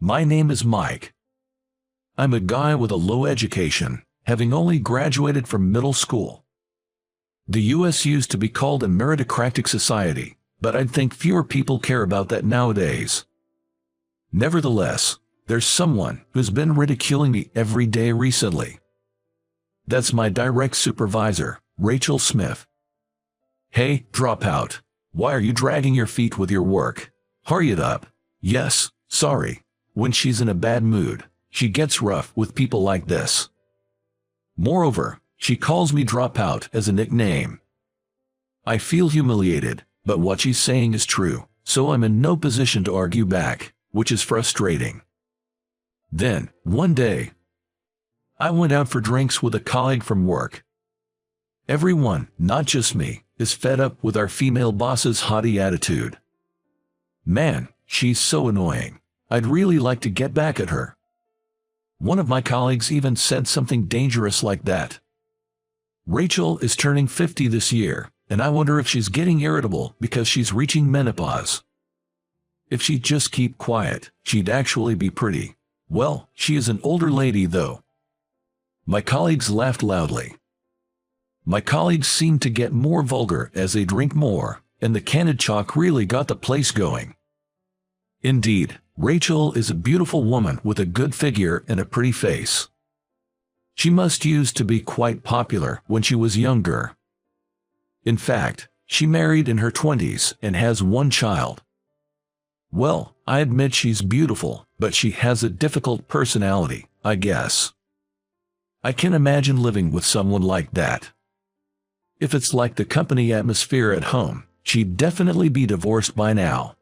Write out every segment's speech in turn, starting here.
My name is Mike. I'm a guy with a low education, having only graduated from middle school. The US used to be called a meritocratic society, but I'd think fewer people care about that nowadays. Nevertheless, there's someone who's been ridiculing me every day recently. That's my direct supervisor, Rachel Smith. Hey, dropout. Why are you dragging your feet with your work? Hurry it up. Yes, sorry. When she's in a bad mood, she gets rough with people like this. Moreover, she calls me dropout as a nickname. I feel humiliated, but what she's saying is true, so I'm in no position to argue back, which is frustrating. Then, one day, I went out for drinks with a colleague from work. Everyone, not just me, is fed up with our female boss's haughty attitude. Man, she's so annoying. I'd really like to get back at her. One of my colleagues even said something dangerous like that. Rachel is turning 50 this year, and I wonder if she's getting irritable because she's reaching menopause. If she'd just keep quiet, she'd actually be pretty. Well, she is an older lady though. My colleagues laughed loudly. My colleagues seemed to get more vulgar as they drink more, and the canned chalk really got the place going. Indeed, Rachel is a beautiful woman with a good figure and a pretty face. She must used to be quite popular when she was younger. In fact, she married in her 20s and has one child. Well, I admit she's beautiful, but she has a difficult personality, I guess. I can imagine living with someone like that. If it's like the company atmosphere at home, she'd definitely be divorced by now.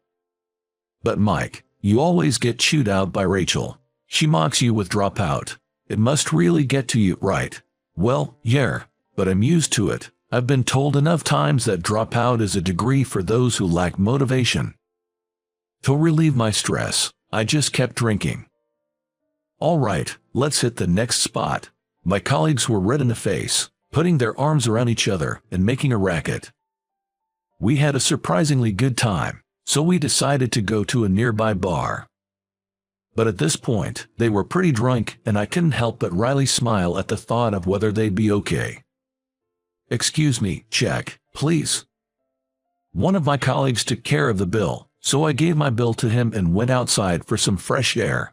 But Mike, you always get chewed out by Rachel. She mocks you with dropout. It must really get to you, right? Well, yeah, but I'm used to it. I've been told enough times that dropout is a degree for those who lack motivation. To relieve my stress, I just kept drinking. All right, let's hit the next spot. My colleagues were red in the face, putting their arms around each other and making a racket. We had a surprisingly good time, so we decided to go to a nearby bar. But at this point, they were pretty drunk and I couldn't help but wryly smile at the thought of whether they'd be okay. Excuse me, check, please. One of my colleagues took care of the bill, so I gave my bill to him and went outside for some fresh air.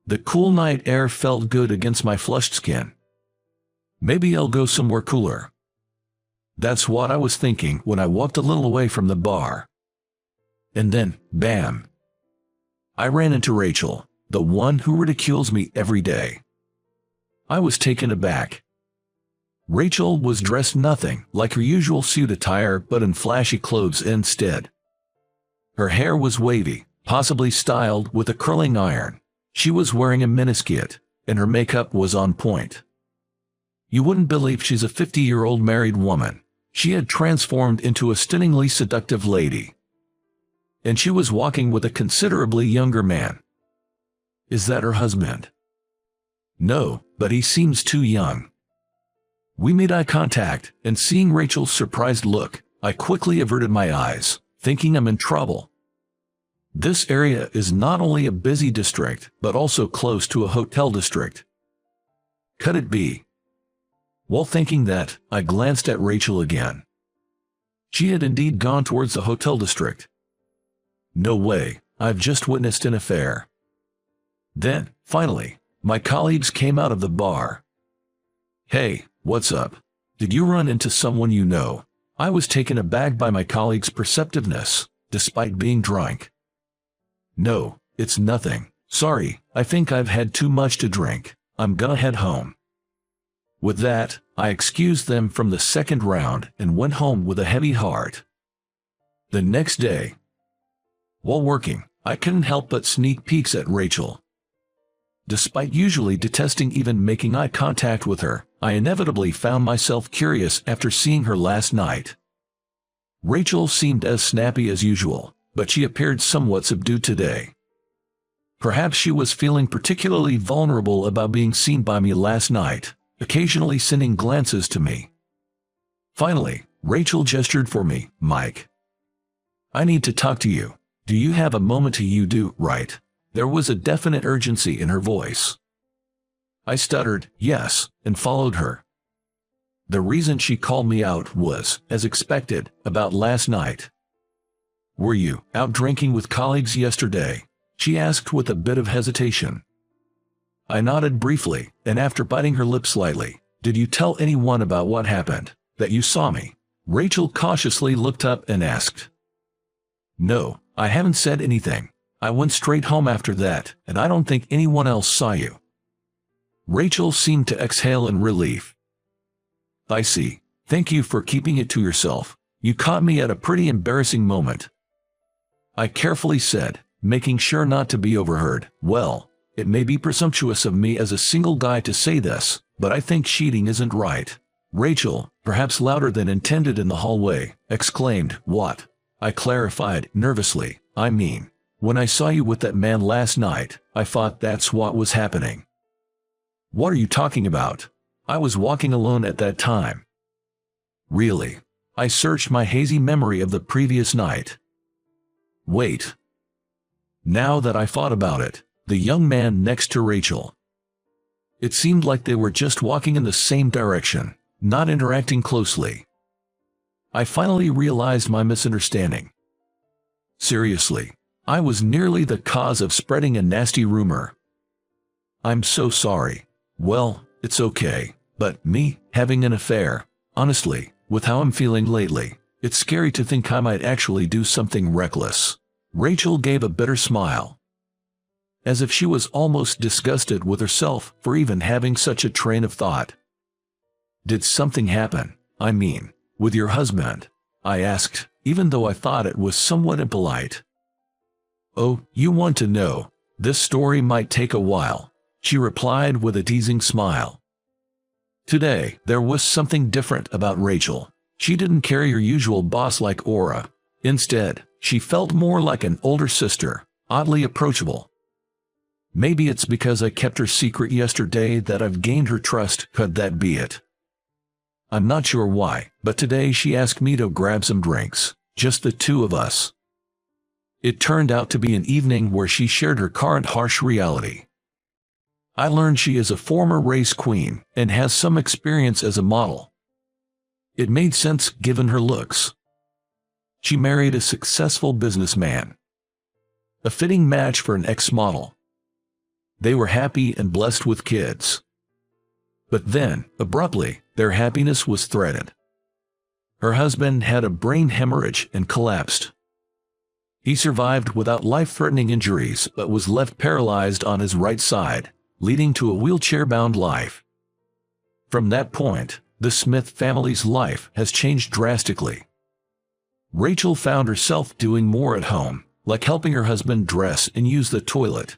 The cool night air felt good against my flushed skin. Maybe I'll go somewhere cooler. That's what I was thinking when I walked a little away from the bar. And then, bam! I ran into Rachel, the one who ridicules me every day. I was taken aback. Rachel was dressed nothing like her usual suit attire but in flashy clothes instead. Her hair was wavy, possibly styled with a curling iron. She was wearing a miniskirt, and her makeup was on point. You wouldn't believe she's a 50-year-old married woman. She had transformed into a stunningly seductive lady. And she was walking with a considerably younger man. Is that her husband? No, but he seems too young. We made eye contact, and seeing Rachel's surprised look, I quickly averted my eyes, thinking I'm in trouble. This area is not only a busy district, but also close to a hotel district. Could it be? While thinking that, I glanced at Rachel again. She had indeed gone towards the hotel district. No way, I've just witnessed an affair. Then, finally, my colleagues came out of the bar. Hey, what's up? Did you run into someone you know? I was taken aback by my colleague's perceptiveness, despite being drunk. No, it's nothing. Sorry, I think I've had too much to drink. I'm gonna head home. With that, I excused them from the second round and went home with a heavy heart. The next day, while working, I couldn't help but sneak peeks at Rachel. Despite usually detesting even making eye contact with her, I inevitably found myself curious after seeing her last night. Rachel seemed as snappy as usual, but she appeared somewhat subdued today. Perhaps she was feeling particularly vulnerable about being seen by me last night, occasionally sending glances to me. Finally, Rachel gestured for me. Mike, I need to talk to you. Do you have a moment? You do, right? There was a definite urgency in her voice. I stuttered, yes, and followed her. The reason she called me out was, as expected, about last night. Were you out drinking with colleagues yesterday? She asked with a bit of hesitation. I nodded briefly, and after biting her lip slightly, did you tell anyone about what happened, that you saw me? Rachel cautiously looked up and asked. No, I haven't said anything. I went straight home after that, and I don't think anyone else saw you. Rachel seemed to exhale in relief. I see. Thank you for keeping it to yourself. You caught me at a pretty embarrassing moment. I carefully said, making sure not to be overheard. Well, it may be presumptuous of me as a single guy to say this, but I think cheating isn't right. Rachel, perhaps louder than intended in the hallway, exclaimed, What? I clarified, nervously, I mean, when I saw you with that man last night, I thought that's what was happening. What are you talking about? I was walking alone at that time. Really? I searched my hazy memory of the previous night. Wait. Now that I thought about it, the young man next to Rachel. It seemed like they were just walking in the same direction, not interacting closely. I finally realized my misunderstanding. Seriously, I was nearly the cause of spreading a nasty rumor. I'm so sorry. Well, it's okay, but me, having an affair, honestly, with how I'm feeling lately, it's scary to think I might actually do something reckless. Rachel gave a bitter smile, as if she was almost disgusted with herself for even having such a train of thought. Did something happen, I mean, with your husband? I asked, even though I thought it was somewhat impolite. Oh, you want to know? This story might take a while, she replied with a teasing smile. Today, there was something different about Rachel. She didn't carry her usual boss-like aura. Instead, she felt more like an older sister, oddly approachable. Maybe it's because I kept her secret yesterday that I've gained her trust, could that be it? I'm not sure why, but today she asked me to grab some drinks, just the two of us. It turned out to be an evening where she shared her current harsh reality. I learned she is a former race queen and has some experience as a model. It made sense given her looks. She married a successful businessman. A fitting match for an ex-model. They were happy and blessed with kids. But then, abruptly, their happiness was threatened. Her husband had a brain hemorrhage and collapsed. He survived without life-threatening injuries but was left paralyzed on his right side, leading to a wheelchair-bound life. From that point, the Smith family's life has changed drastically. Rachel found herself doing more at home, like helping her husband dress and use the toilet.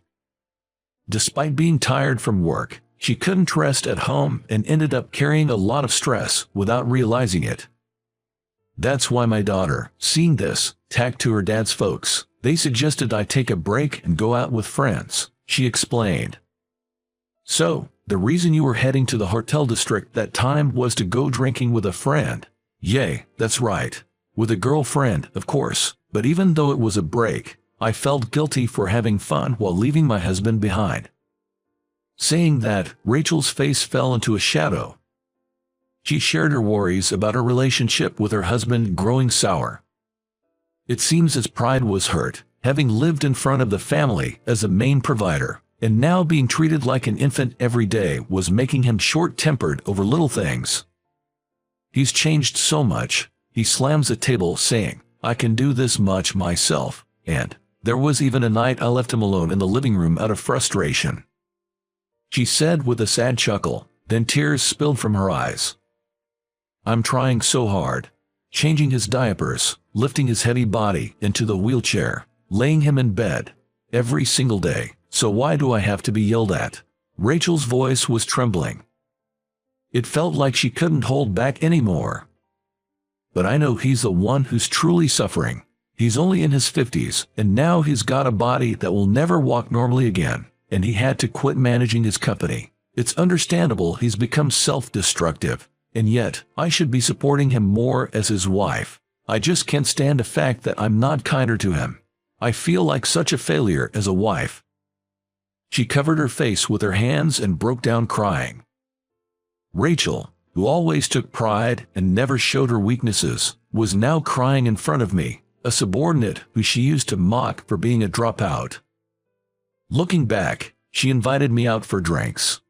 Despite being tired from work, she couldn't rest at home and ended up carrying a lot of stress without realizing it. That's why my daughter, seeing this, tacked to her dad's folks. They suggested I take a break and go out with friends, she explained. So, the reason you were heading to the hotel district that time was to go drinking with a friend? Yay, that's right. With a girlfriend, of course, but even though it was a break, I felt guilty for having fun while leaving my husband behind. Saying that, Rachel's face fell into a shadow. She shared her worries about her relationship with her husband growing sour. It seems his pride was hurt, having lived in front of the family as a main provider, and now being treated like an infant every day was making him short-tempered over little things. He's changed so much, he slams the table saying, I can do this much myself, and there was even a night I left him alone in the living room out of frustration. She said with a sad chuckle, then tears spilled from her eyes. I'm trying so hard, changing his diapers, lifting his heavy body into the wheelchair, laying him in bed, every single day, so why do I have to be yelled at? Rachel's voice was trembling. It felt like she couldn't hold back anymore. But I know he's the one who's truly suffering. He's only in his 50s, and now he's got a body that will never walk normally again, and he had to quit managing his company. It's understandable he's become self-destructive, and yet, I should be supporting him more as his wife. I just can't stand the fact that I'm not kinder to him. I feel like such a failure as a wife. She covered her face with her hands and broke down crying. Rachel, who always took pride and never showed her weaknesses, was now crying in front of me, a subordinate who she used to mock for being a dropout. Looking back, she invited me out for drinks.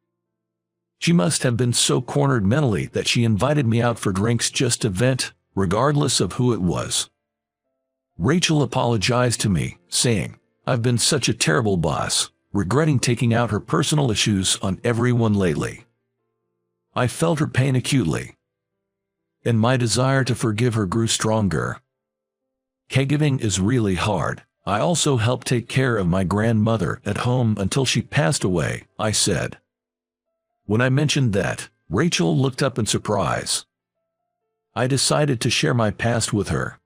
She must have been so cornered mentally that she invited me out for drinks just to vent, regardless of who it was. Rachel apologized to me, saying, "I've been such a terrible boss," regretting taking out her personal issues on everyone lately. I felt her pain acutely, and my desire to forgive her grew stronger. Caregiving is really hard. I also helped take care of my grandmother at home until she passed away, I said. When I mentioned that, Rachel looked up in surprise. I decided to share my past with her.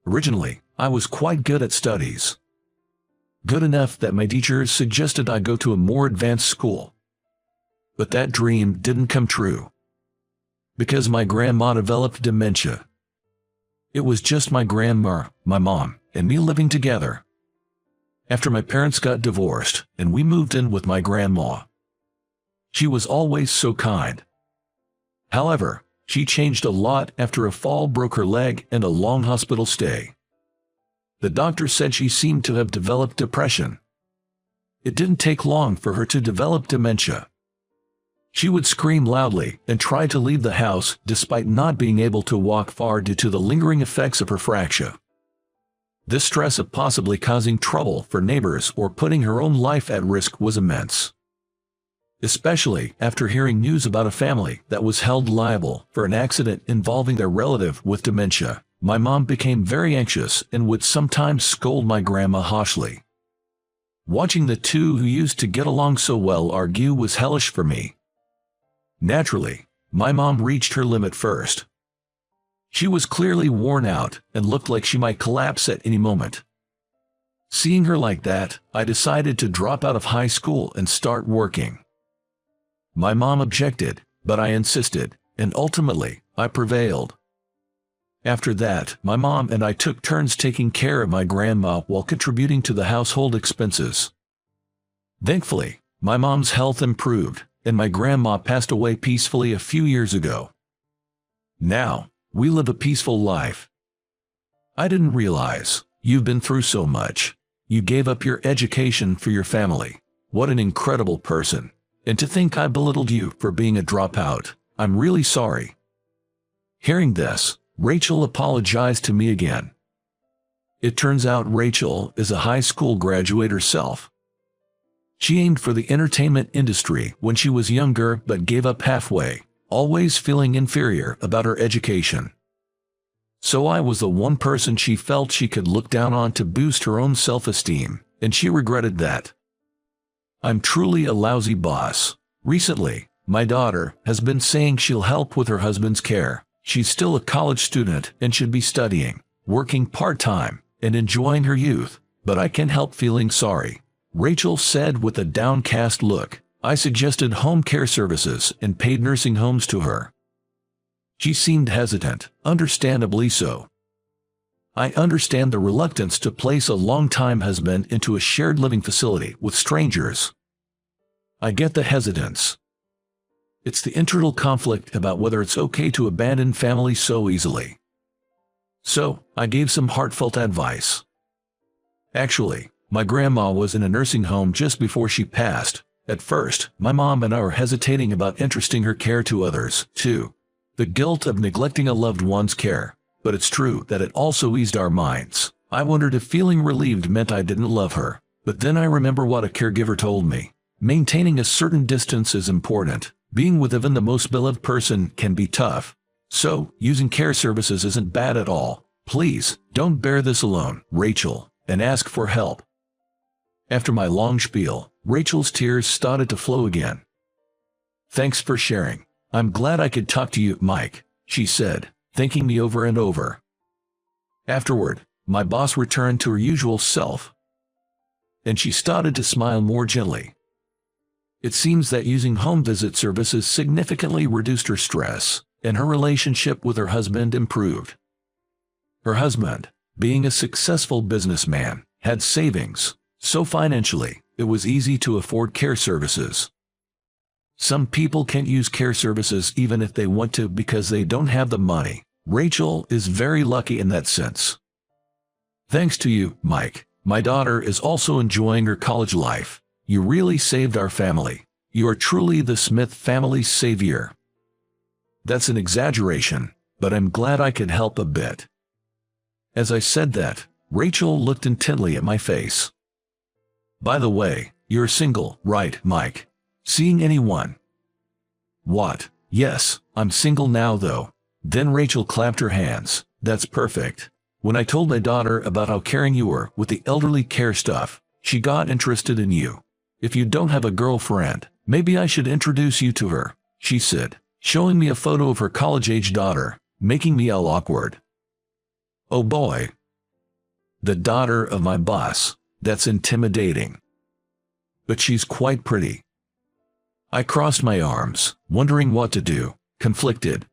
Originally, I was quite good at studies. Good enough that my teachers suggested I go to a more advanced school. But that dream didn't come true, because my grandma developed dementia. It was just my grandma, my mom, and me living together. After my parents got divorced and we moved in with my grandma. She was always so kind. However, she changed a lot after a fall broke her leg and a long hospital stay. The doctor said she seemed to have developed depression. It didn't take long for her to develop dementia. She would scream loudly and try to leave the house despite not being able to walk far due to the lingering effects of her fracture. This stress of possibly causing trouble for neighbors or putting her own life at risk was immense. Especially after hearing news about a family that was held liable for an accident involving their relative with dementia, my mom became very anxious and would sometimes scold my grandma harshly. Watching the two who used to get along so well argue was hellish for me. Naturally, my mom reached her limit first. She was clearly worn out and looked like she might collapse at any moment. Seeing her like that, I decided to drop out of high school and start working. My mom objected, but I insisted, and ultimately, I prevailed. After that, my mom and I took turns taking care of my grandma while contributing to the household expenses. Thankfully, my mom's health improved, and my grandma passed away peacefully a few years ago. Now, we live a peaceful life. I didn't realize you've been through so much. You gave up your education for your family. What an incredible person. And to think I belittled you for being a dropout. I'm really sorry. Hearing this, Rachel apologized to me again. It turns out Rachel is a high school graduate herself. She aimed for the entertainment industry when she was younger but gave up halfway, always feeling inferior about her education. So I was the one person she felt she could look down on to boost her own self-esteem, and she regretted that. I'm truly a lousy boss. Recently, my daughter has been saying she'll help with her husband's care. She's still a college student and should be studying, working part-time, and enjoying her youth, but I can't help feeling sorry, Rachel said with a downcast look. I suggested home care services and paid nursing homes to her. She seemed hesitant, understandably so. I understand the reluctance to place a long-time husband into a shared living facility with strangers. I get the hesitance. It's the internal conflict about whether it's okay to abandon family so easily. So, I gave some heartfelt advice. Actually, my grandma was in a nursing home just before she passed. At first, my mom and I were hesitating about entrusting her care to others, too. The guilt of neglecting a loved one's care. But it's true that it also eased our minds. I wondered if feeling relieved meant I didn't love her. But then I remember what a caregiver told me. Maintaining a certain distance is important. Being with even the most beloved person can be tough. So, using care services isn't bad at all. Please, don't bear this alone, Rachel, and ask for help. After my long spiel, Rachel's tears started to flow again. Thanks for sharing. I'm glad I could talk to you, Mike, she said, thanking me over and over. Afterward, my boss returned to her usual self, and she started to smile more gently. It seems that using home visit services significantly reduced her stress, and her relationship with her husband improved. Her husband, being a successful businessman, had savings, so financially, it was easy to afford care services. Some people can't use care services even if they want to because they don't have the money. Rachel is very lucky in that sense. Thanks to you, Mike, my daughter is also enjoying her college life. You really saved our family. You are truly the Smith family's savior. That's an exaggeration, but I'm glad I could help a bit. As I said that, Rachel looked intently at my face. By the way, you're single, right, Mike? Seeing anyone? What? Yes, I'm single now though. Then Rachel clapped her hands. That's perfect. When I told my daughter about how caring you were with the elderly care stuff, she got interested in you. If you don't have a girlfriend, maybe I should introduce you to her, she said, showing me a photo of her college-age daughter, making me all awkward. Oh boy. The daughter of my boss. That's intimidating. But she's quite pretty. I crossed my arms, wondering what to do, conflicted.